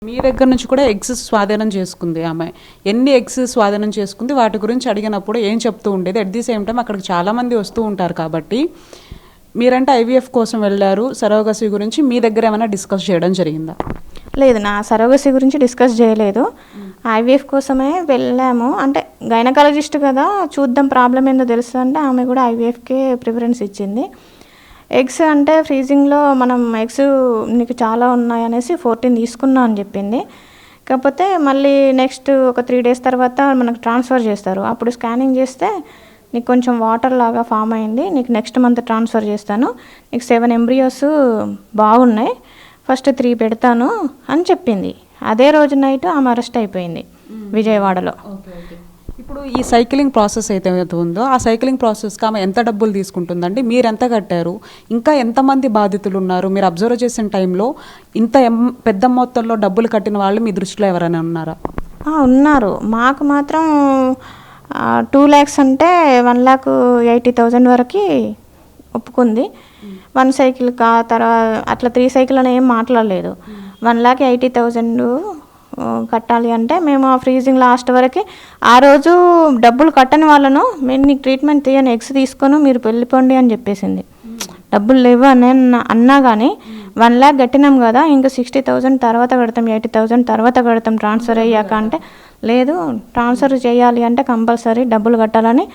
మీ దగ్గర నుంచి కూడా ఎగ్స్ స్వాధీనం చేసుకుంది ఆమె. ఎన్ని ఎగ్స్ స్వాధీనం చేసుకుంది వాటి గురించి అడిగినప్పుడు ఏం చెప్తూ ఉండేది? అట్ ది సేమ్ టైం అక్కడికి చాలామంది వస్తూ ఉంటారు కాబట్టి మీరంటే ఐవీఎఫ్ కోసం వెళ్ళారు, సరోగసీ గురించి మీ దగ్గర ఏమైనా డిస్కస్ చేయడం జరిగిందా? లేదు, నా సరోగసీ గురించి డిస్కస్ చేయలేదు. ఐవీఎఫ్ కోసమే వెళ్ళాము. అంటే గైనకాలజిస్ట్ కదా, చూద్దాం ప్రాబ్లం ఏందో తెలుసు అంటే ఆమె కూడా ఐవీఎఫ్కే ప్రిఫరెన్స్ ఇచ్చింది. ఎగ్స్ అంటే ఫ్రీజింగ్లో మనం ఎగ్స్ నీకు చాలా ఉన్నాయి అనేసి 14 తీసుకున్నా అని చెప్పింది. కాకపోతే మళ్ళీ నెక్స్ట్ ఒక 3 days తర్వాత మనకు ట్రాన్స్ఫర్ చేస్తారు. అప్పుడు స్కానింగ్ చేస్తే నీకు కొంచెం వాటర్ లాగా ఫామ్ అయింది, నీకు నెక్స్ట్ మంత్ ట్రాన్స్ఫర్ చేస్తాను, నీకు 7 embryos బాగున్నాయి, ఫస్ట్ 3 పెడతాను అని చెప్పింది. అదే రోజు నైట్ ఆమె అరెస్ట్ అయిపోయింది విజయవాడలో. ఇప్పుడు ఈ సైక్లింగ్ ప్రాసెస్ అయితే ఉందో ఆ సైక్లింగ్ ప్రాసెస్కి ఆమె ఎంత డబ్బులు తీసుకుంటుందండి? మీరు ఎంత కట్టారు? ఇంకా ఎంతమంది బాధితులు ఉన్నారు? మీరు అబ్జర్వ్ చేసిన టైంలో ఇంత పెద్ద మొత్తంలో డబ్బులు కట్టిన వాళ్ళు మీ దృష్టిలో ఎవరైనా ఉన్నారా? ఉన్నారు. మాకు మాత్రం 2 lakhs అంటే 1,80,000 వరకు ఒప్పుకుంది. 1 cycle తర్వాత అట్లా 3 cycle అని ఏం మాట్లాడలేదు. 1,80,000 కట్టాలి అంటే మేము ఆ ఫ్రీజింగ్ లాస్ట్ వరకు ఆ రోజు డబ్బులు కట్టని వాళ్ళను మేము నీకు ట్రీట్మెంట్ తీయని ఎగ్స్ తీసుకొని మీరు వెళ్ళిపోండి అని చెప్పేసింది. డబ్బులు లేవు అని అన్నా కానీ 1 lakh కట్టినాం కదా, ఇంకా 60,000 తర్వాత కడతాం, 80,000 తర్వాత కడతాం ట్రాన్స్ఫర్ అయ్యాక అంటే లేదు, ట్రాన్స్ఫర్ చేయాలి అంటే కంపల్సరీ డబ్బులు కట్టాలని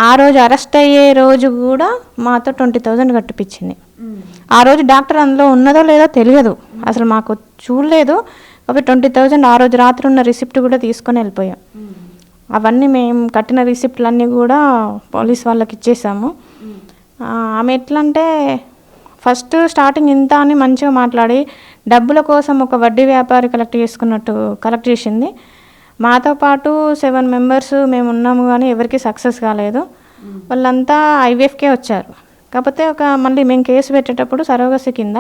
ఆ రోజు అరెస్ట్ అయ్యే రోజు కూడా మాతో 20,000 కట్టిపించింది. ఆ రోజు డాక్టర్ అందులో ఉన్నదో లేదో తెలియదు, అసలు మాకు చూడలేదు. కాబట్టి 20,000 ఆ రోజు రాత్రి ఉన్న రిసిప్ట్ కూడా తీసుకొని వెళ్ళిపోయాం. అవన్నీ మేము కట్టిన రిసిప్ట్లన్నీ కూడా పోలీస్ వాళ్ళకి ఇచ్చేసాము. ఆమె ఎట్లా అంటే ఫస్ట్ స్టార్టింగ్ ఇంత అని మంచిగా మాట్లాడి డబ్బుల కోసం ఒక వడ్డీ వ్యాపారి కలెక్ట్ చేసుకున్నట్టు కలెక్ట్ చేసింది. మాతో పాటు 7 members మేము ఉన్నాము కానీ ఎవరికి సక్సెస్ కాలేదు. వాళ్ళంతా ఐవీఎఫ్కే వచ్చారు. కాకపోతే మళ్ళీ మేము కేసు పెట్టేటప్పుడు సరోగసి కింద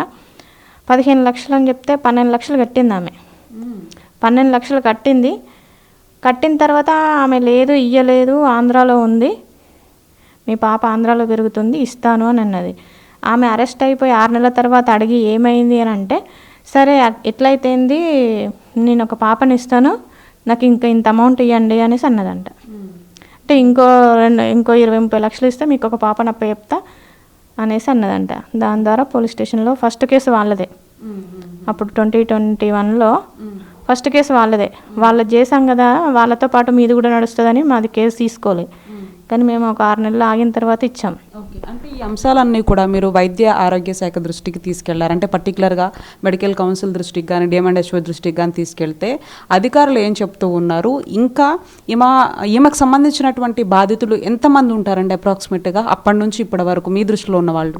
15 లక్షలు అని చెప్తే 12 లక్షలు కట్టింది ఆమె. 12 లక్షలు కట్టింది. కట్టిన తర్వాత ఆమె లేదు, ఇయ్యలేదు, ఆంధ్రాలో ఉంది, మీ పాప ఆంధ్రాలో పెరుగుతుంది, ఇస్తాను అని అన్నది. ఆమె అరెస్ట్ అయిపోయి 6 నెలల తర్వాత అడిగి ఏమైంది అని అంటే సరే ఎట్లయితేంది, నేను ఒక పాపని ఇస్తాను, నాకు ఇంకా ఇంత అమౌంట్ ఇవ్వండి అనేసి అన్నదంట. అంటే ఇంకో 20-30 లక్షలు ఇస్తే మీకు ఒక పాపని చెప్తా అనేసి అన్నదంట. దాని ద్వారా పోలీస్ స్టేషన్లో ఫస్ట్ కేసు వాళ్ళదే. అప్పుడు 2021లో ఫస్ట్ కేసు వాళ్ళదే. వాళ్ళది చేసాం కదా, వాళ్ళతో పాటు మీది కూడా నడుస్తుందని మాది కేసు తీసుకోలేదు. కానీ మేము ఒక 6 నెలలు ఆగిన తర్వాత ఇచ్చాం. అంటే ఈ అంశాలన్నీ కూడా మీరు వైద్య ఆరోగ్య శాఖ దృష్టికి తీసుకెళ్లారు అంటే పర్టికులర్గా మెడికల్ కౌన్సిల్ దృష్టికి కానీ డిఎంఎండ్హెచ్ఓ దృష్టికి కానీ తీసుకెళ్తే అధికారులు ఏం చెప్తూ ఉన్నారు? ఇంకా ఈమెకు సంబంధించినటువంటి బాధితులు ఎంతమంది ఉంటారండి అప్రాక్సిమేట్గా అప్పటి నుంచి ఇప్పటి వరకు మీ దృష్టిలో ఉన్న వాళ్ళు?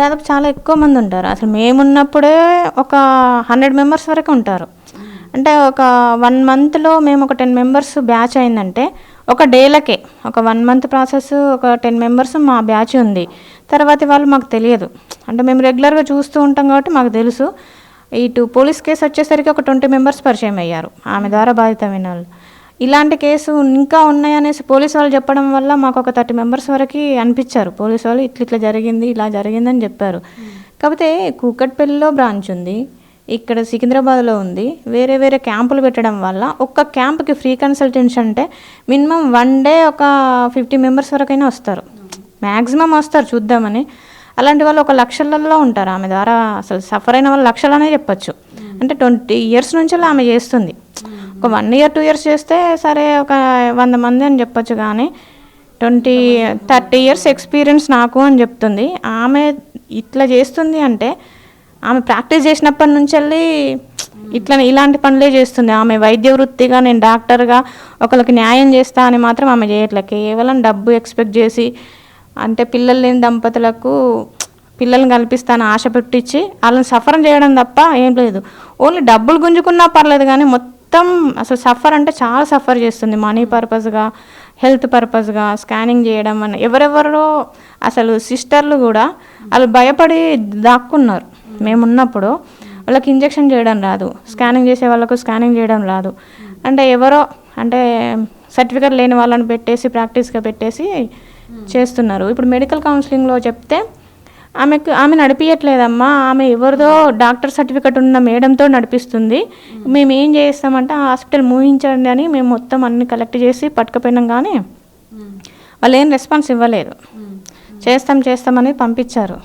దాదాపు చాలా ఎక్కువ మంది ఉంటారు. అసలు మేమున్నప్పుడే ఒక 100 members వరకు ఉంటారు. అంటే ఒక 1 monthలో మేము ఒక 10 members బ్యాచ్ అయిందంటే ఒక డేలకే ఒక 1 month ప్రాసెస్ ఒక 10 members మా బ్యాచ్ ఉంది. తర్వాత వాళ్ళు మాకు తెలియదు, అంటే మేము రెగ్యులర్గా చూస్తూ ఉంటాం కాబట్టి మాకు తెలుసు. ఇటు పోలీస్ కేసు వచ్చేసరికి ఒక 20 members పరిచయం అయ్యారు ఆమె ద్వారా బాధితమైన వాళ్ళు. ఇలాంటి కేసు ఇంకా ఉన్నాయనేసి పోలీసు వాళ్ళు చెప్పడం వల్ల మాకు ఒక 30 members వరకు అనిపించారు. పోలీసు వాళ్ళు ఇట్లా జరిగింది, ఇలా జరిగిందని చెప్పారు. కాకపోతే కూకట్పల్లిలో బ్రాంచ్ ఉంది, ఇక్కడ సికింద్రాబాద్లో ఉంది, వేరే వేరే క్యాంపులు పెట్టడం వల్ల ఒక్క క్యాంప్కి ఫ్రీ కన్సల్టెన్సీ అంటే మినిమం 1 day ఒక 50 members వరకైనా వస్తారు, మ్యాక్సిమం వస్తారు చూద్దామని. అలాంటి వాళ్ళు ఒక లక్షలలో ఉంటారు. ఆమె ద్వారా అసలు సఫర్ అయిన వాళ్ళు లక్షలనే చెప్పచ్చు. అంటే 20 years నుంచి ఆమె చేస్తుంది. ఒక 1 year 2 years చేస్తే సరే ఒక 100 మంది అని చెప్పచ్చు, కానీ 20-30 years ఎక్స్పీరియన్స్ నాకు అని చెప్తుంది. ఆమె ఇట్లా చేస్తుంది అంటే ఆమె ప్రాక్టీస్ చేసినప్పటి నుంచి వెళ్ళి ఇలాంటి పనులే చేస్తుంది. ఆమె వైద్య వృత్తిగా నేను డాక్టర్గా ఒకరికి న్యాయం చేస్తా అని మాత్రం ఆమె చేయట్లేదు. కేవలం డబ్బు ఎక్స్పెక్ట్ చేసి, అంటే పిల్లలు లేని దంపతులకు పిల్లల్ని కల్పిస్తాను ఆశ పెట్టించి వాళ్ళని సఫర్ చేయడం తప్ప ఏం లేదు. ఓన్లీ డబ్బులు గుంజుకున్నా పర్లేదు, కానీ మొత్తం అసలు సఫర్ అంటే చాలా సఫర్ చేస్తుంది. మనీ పర్పస్గా, హెల్త్ పర్పస్గా, స్కానింగ్ చేయడం అని ఎవరెవరో అసలు సిస్టర్లు కూడా వాళ్ళు భయపడి దాక్కున్నారు. మేమున్నప్పుడు వాళ్ళకి ఇంజెక్షన్ చేయడం రాదు, స్కానింగ్ చేసే వాళ్ళకు స్కానింగ్ చేయడం రాదు. అంటే ఎవరో అంటే సర్టిఫికేట్ లేని వాళ్ళని పెట్టేసి ప్రాక్టీస్గా పెట్టేసి చేస్తున్నారు. ఇప్పుడు మెడికల్ కౌన్సిలింగ్లో చెప్తే ఆమె నడిపించట్లేదమ్మా, ఆమె ఎవరిదో డాక్టర్ సర్టిఫికెట్ ఉన్న మేడంతో నడిపిస్తుంది. మేము ఏం చేస్తామంటే ఆ హాస్పిటల్ మూయించండి అని మేము మొత్తం అన్ని కలెక్ట్ చేసి పట్టుకుపోయినాం, కానీ వాళ్ళు ఏం రెస్పాన్స్ ఇవ్వలేదు. చేస్తామని పంపించారు.